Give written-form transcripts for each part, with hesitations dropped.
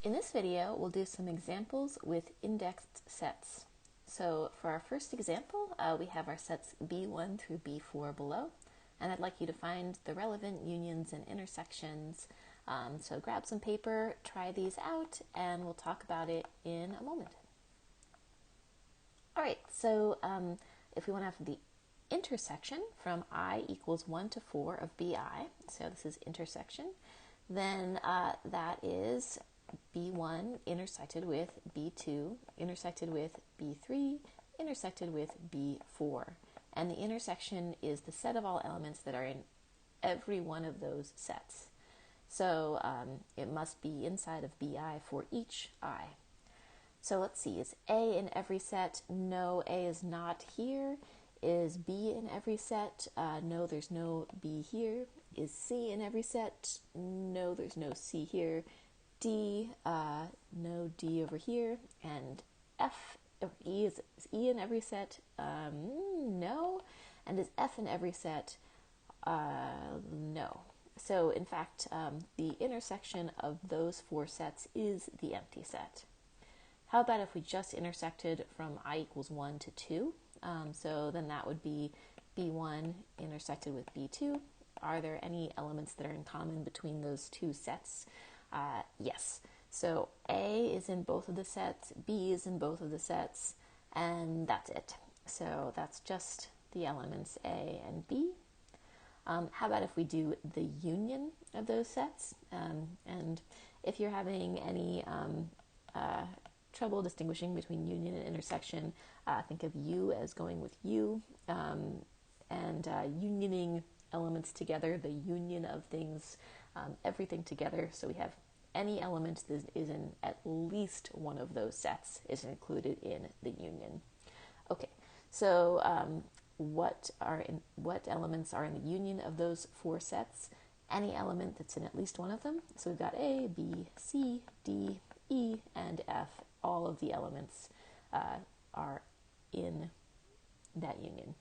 In this video, we'll do some examples with indexed sets. So for our first example, we have our sets B1 through B4 below, and I'd like you to find the relevant unions and intersections. So grab some paper, try these out, and we'll talk about it in a moment. All right, so if we want to have the intersection from I equals 1 to 4 of BI, so this is intersection, then that is B1 intersected with B2, intersected with B3, intersected with B4. And the intersection is the set of all elements that are in every one of those sets. So it must be inside of BI for each I. So let's see, is A in every set? No, A is not here. Is B in every set? No, there's no B here. Is C in every set? No, there's no C here. D, no D over here. And F, or E, is E in every set? No. And is F in every set? No. So in fact, the intersection of those four sets is the empty set. How about if we just intersected from I equals 1 to 2? So then that would be B1 intersected with B2. Are there any elements that are in common between those two sets? Yes. So A is in both of the sets, B is in both of the sets, and that's it. So that's just the elements A and B. How about if we do the union of those sets? And if you're having any trouble distinguishing between union and intersection, think of U as going with U, and unioning elements together, the union of things, everything together. So we have any element that is in at least one of those sets is included in the union. Okay, so what elements are in the union of those four sets? Any element that's in at least one of them. So we've got A, B, C, D, E, and F. All of the elements are in that union.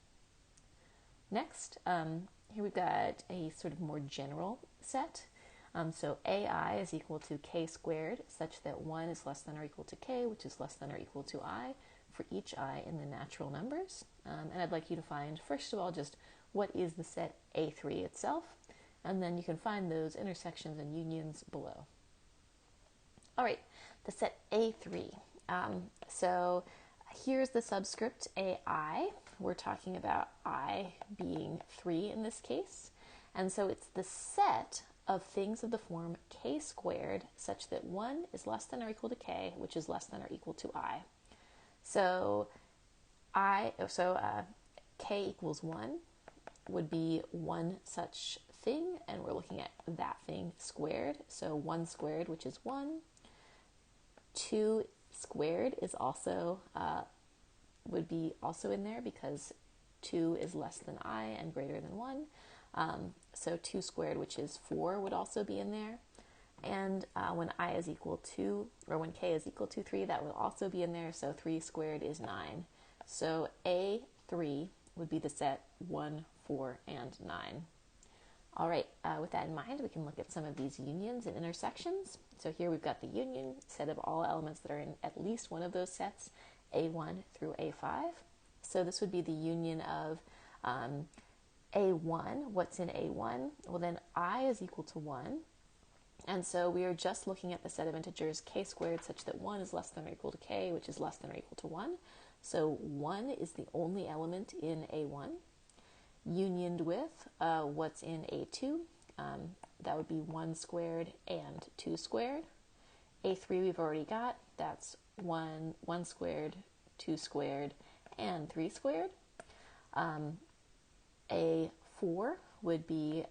Next, here we've got a sort of more general set. So AI is equal to k squared, such that 1 is less than or equal to k, which is less than or equal to I, for each I in the natural numbers. And I'd like you to find, first of all, just what is the set A3 itself, and then you can find those intersections and unions below. All right, the set A3. So here's the subscript AI. We're talking about I being 3 in this case. And so it's the set of things of the form k squared such that 1 is less than or equal to k, which is less than or equal to I. So k equals 1 would be one such thing, and we're looking at that thing squared. So 1 squared, which is 1. 2 squared is also would be also in there because 2 is less than I and greater than 1. So 2 squared, which is 4, would also be in there. And when I is equal to, or when k is equal to 3, that will also be in there. So 3 squared is 9. So A3 would be the set 1, 4, and 9. All right, with that in mind, we can look at some of these unions and intersections. So here we've got the union set of all elements that are in at least one of those sets, A1 through A5. So this would be the union of A1. What's in A1? Well, then I is equal to 1. And so we are just looking at the set of integers k squared such that 1 is less than or equal to k, which is less than or equal to 1. So 1 is the only element in A1. Unioned with what's in A2, that would be 1 squared and 2 squared. A3 we've already got, that's 1 squared, 2 squared, and 3 squared. A4 would be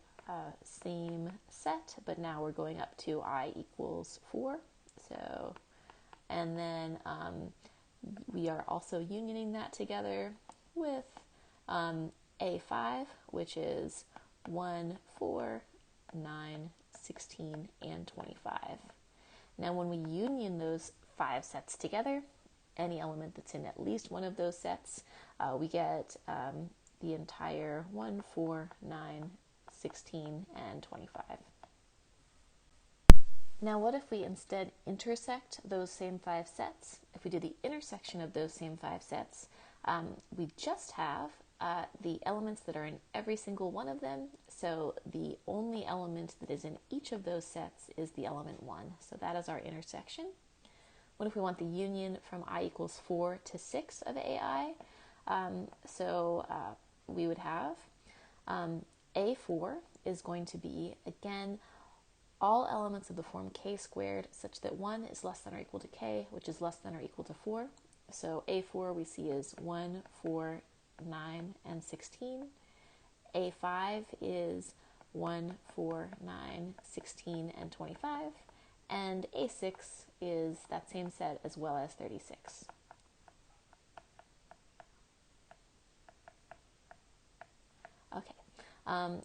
same set, but now we're going up to I equals 4. So, and then we are also unioning that together with A5, which is 1, 4, 9, 16, and 25. Now when we union those 5 sets together, any element that's in at least one of those sets, we get the entire 1, 4, 9, 16, and 25. Now what if we instead intersect those same 5 sets? If we do the intersection of those same 5 sets, we just have the elements that are in every single one of them. So the only element that is in each of those sets is the element 1. So that is our intersection. What if we want the union from I equals 4 to 6 of AI? We would have A4 is going to be, again, all elements of the form k squared such that 1 is less than or equal to k, which is less than or equal to 4. So A4 we see is 1, 4, 9, and 16. A5 is 1, 4, 9, 16, and 25. And A6 is that same set as well as 36. Okay.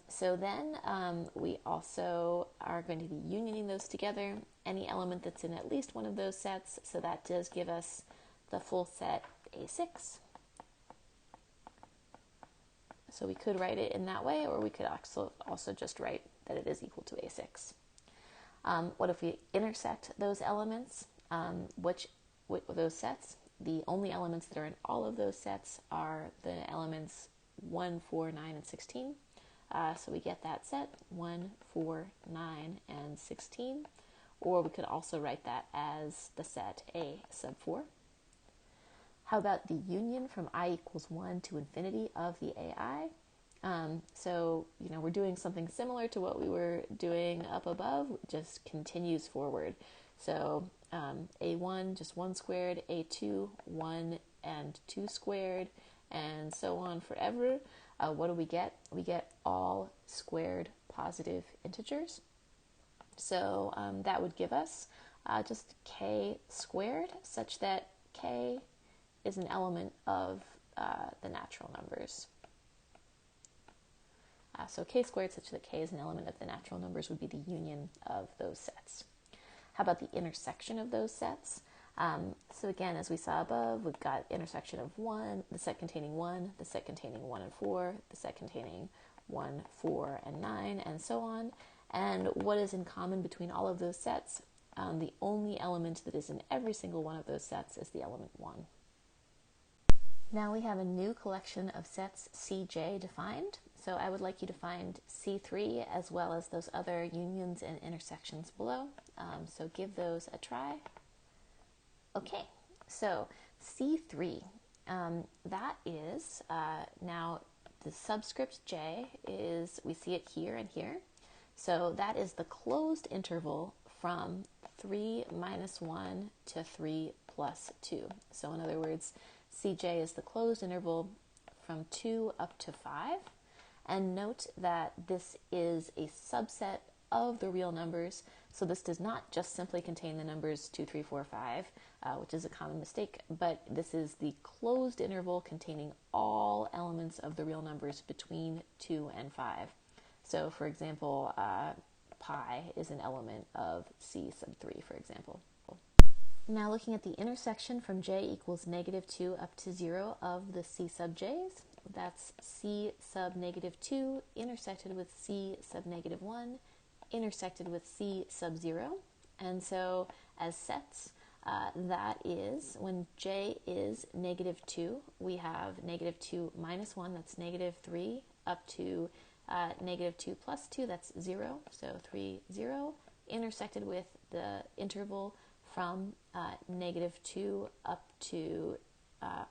So then we also are going to be unioning those together, any element that's in at least one of those sets, so that does give us the full set A6. So we could write it in that way, or we could also just write that it is equal to A6. What if we intersect those elements? Those sets? The only elements that are in all of those sets are the elements 1, 4, 9, and 16. So we get that set, 1, 4, 9, and 16. Or we could also write that as the set A sub 4. How about the union from I equals 1 to infinity of the AI? We're doing something similar to what we were doing up above, just continues forward. So A1, just 1 squared, A2, 1 and 2 squared, and so on forever. What do we get? We get all squared positive integers. So that would give us just k squared, such that k is an element of the natural numbers. So k squared such that k is an element of the natural numbers would be the union of those sets. How about the intersection of those sets? So again, as we saw above, we've got intersection of 1, the set containing 1, the set containing 1 and 4, the set containing 1, 4, and 9, and so on. And what is in common between all of those sets? The only element that is in every single one of those sets is the element 1. Now we have a new collection of sets Cj defined. So I would like you to find C3 as well as those other unions and intersections below. So give those a try. Okay, so C3, that is, now the subscript J is, we see it here and here. So that is the closed interval from 3 minus 1 to 3 plus 2. So in other words, Cj is the closed interval from 2 up to 5. And note that this is a subset of the real numbers. So this does not just simply contain the numbers 2, 3, 4, 5, which is a common mistake, but this is the closed interval containing all elements of the real numbers between 2 and 5. So for example, pi is an element of C sub 3, for example. Now looking at the intersection from j equals negative 2 up to 0 of the C sub j's, that's C sub negative 2 intersected with C sub negative 1 intersected with C sub 0. And so as sets, that is when j is negative 2, we have negative 2 minus 1, that's negative 3, up to negative 2 plus 2, that's 0, so 3, 0, intersected with the interval from negative 2 up to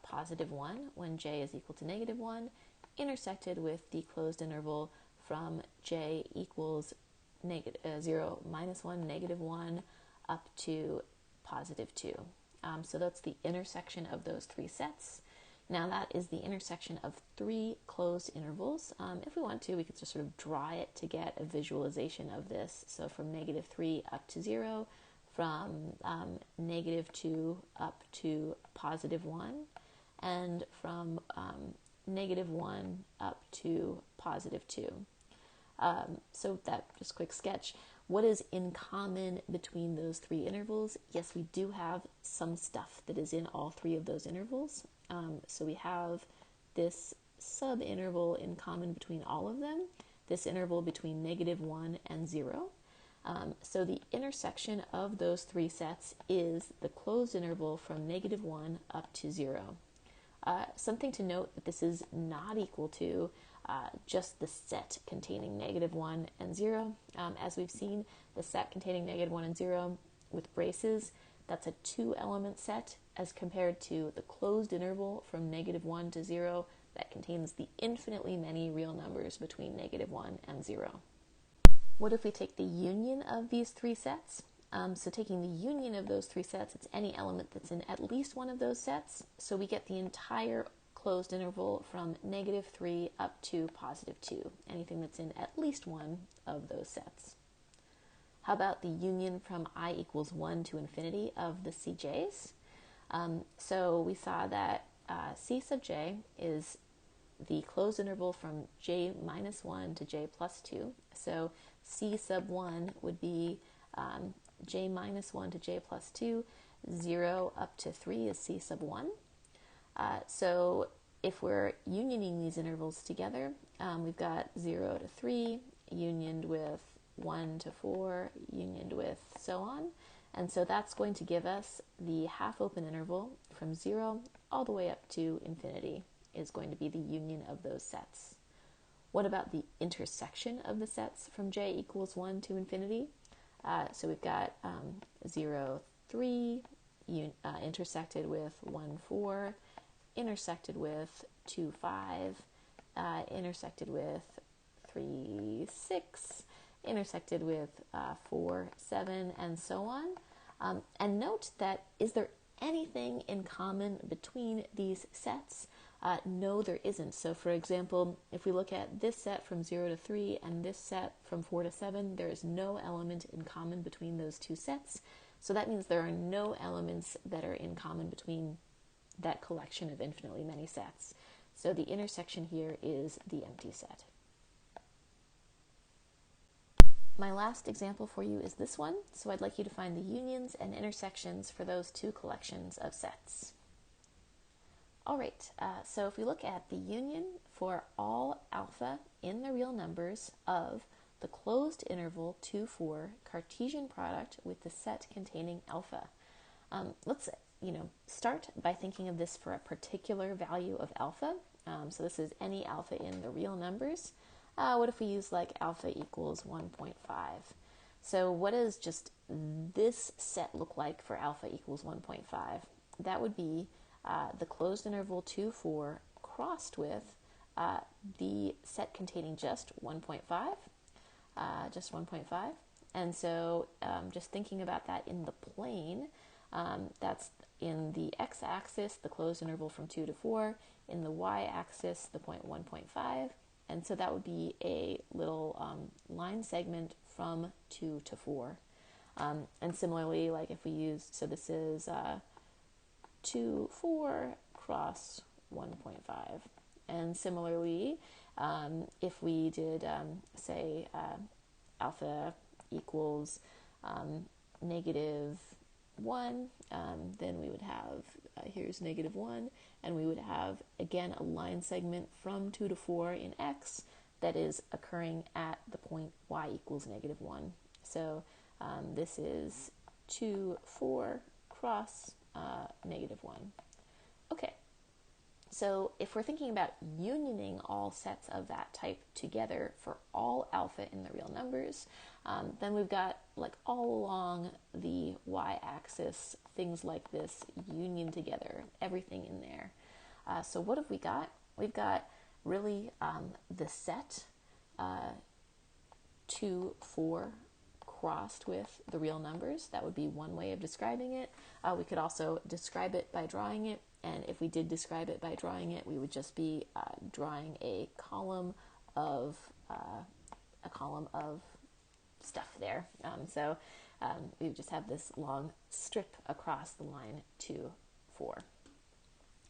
positive 1 when j is equal to negative 1, intersected with the closed interval from j equals 0 minus 1, negative 1, up to positive 2. So that's the intersection of those three sets. Now that is the intersection of three closed intervals. If we want to, we could just sort of draw it to get a visualization of this. So from negative 3 up to 0, from negative 2 up to positive 1, and from negative 1 up to positive 2. So that, just quick sketch. What is in common between those three intervals? Yes, we do have some stuff that is in all three of those intervals. So we have this sub-interval in common between all of them, this interval between negative 1 and 0. So the intersection of those three sets is the closed interval from -1 up to 0. Something to note that this is not equal to just the set containing -1 and 0. As we've seen, the set containing -1 and 0 with braces, that's a 2-element set as compared to the closed interval from -1 to 0 that contains the infinitely many real numbers between -1 and 0. What if we take the union of these three sets? So taking the union of those three sets, it's any element that's in at least one of those sets. So we get the entire closed interval from -3 up to +2, anything that's in at least one of those sets. How about the union from I equals 1 to infinity of the CJs? So we saw that C sub j is the closed interval from j minus 1 to j plus 2. So C sub 1 would be j minus 1 to j plus 2. 0 up to 3 is C sub 1. So if we're unioning these intervals together, we've got 0 to 3 unioned with 1 to 4 unioned with so on. And so that's going to give us the half-open interval from 0 all the way up to infinity is going to be the union of those sets. What about the intersection of the sets from j equals 1 to infinity? So we've got 0, 3 intersected with 1, 4, intersected with 2, 5, intersected with 3, 6, intersected with 4, 7, and so on. And note that, is there anything in common between these sets? No, there isn't. So for example, if we look at this set from 0 to 3 and this set from 4 to 7, there is no element in common between those two sets. So that means there are no elements that are in common between that collection of infinitely many sets. So the intersection here is the empty set. My last example for you is this one. So I'd like you to find the unions and intersections for those two collections of sets. All right, so if we look at the union for all alpha in the real numbers of the closed interval 2, 4 Cartesian product with the set containing alpha. Let's start by thinking of this for a particular value of alpha. So this is any alpha in the real numbers. What if we use like alpha equals 1.5? So what does just this set look like for alpha equals 1.5? That would be the closed interval 2, 4 crossed with the set containing just 1.5, just 1.5. And so just thinking about that in the plane, that's in the x-axis, the closed interval from 2 to 4, in the y-axis, the point 1.5, and so that would be a little line segment from 2 to 4. And similarly, like if we use, so this is 2, 4 cross 1.5. And similarly, if we did, say, alpha equals -1, then we would have, here's -1, and we would have, again, a line segment from 2 to 4 in x that is occurring at the point y equals -1. So this is 2, 4 cross -1. Okay, so if we're thinking about unioning all sets of that type together for all alpha in the real numbers, then we've got, like, all along the y-axis, things like this union together, everything in there. So what have we got? We've got really the set 2, 4 crossed with the real numbers. That would be one way of describing it. We could also describe it by drawing it, and if we did describe it by drawing it, we would just be drawing a column of stuff there. So we would just have this long strip across the line 2, 4.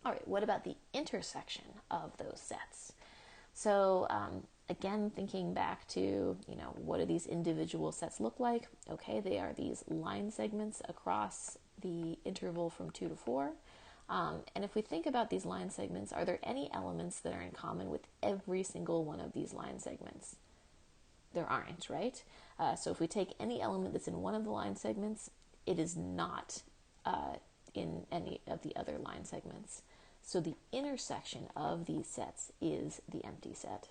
All right, what about the intersection of those sets? So again, thinking back to, what do these individual sets look like? Okay, they are these line segments across the interval from 2 to 4. And if we think about these line segments, are there any elements that are in common with every single one of these line segments? there aren't, right? So if we take any element that's in one of the line segments, it is not in any of the other line segments. So the intersection of these sets is the empty set.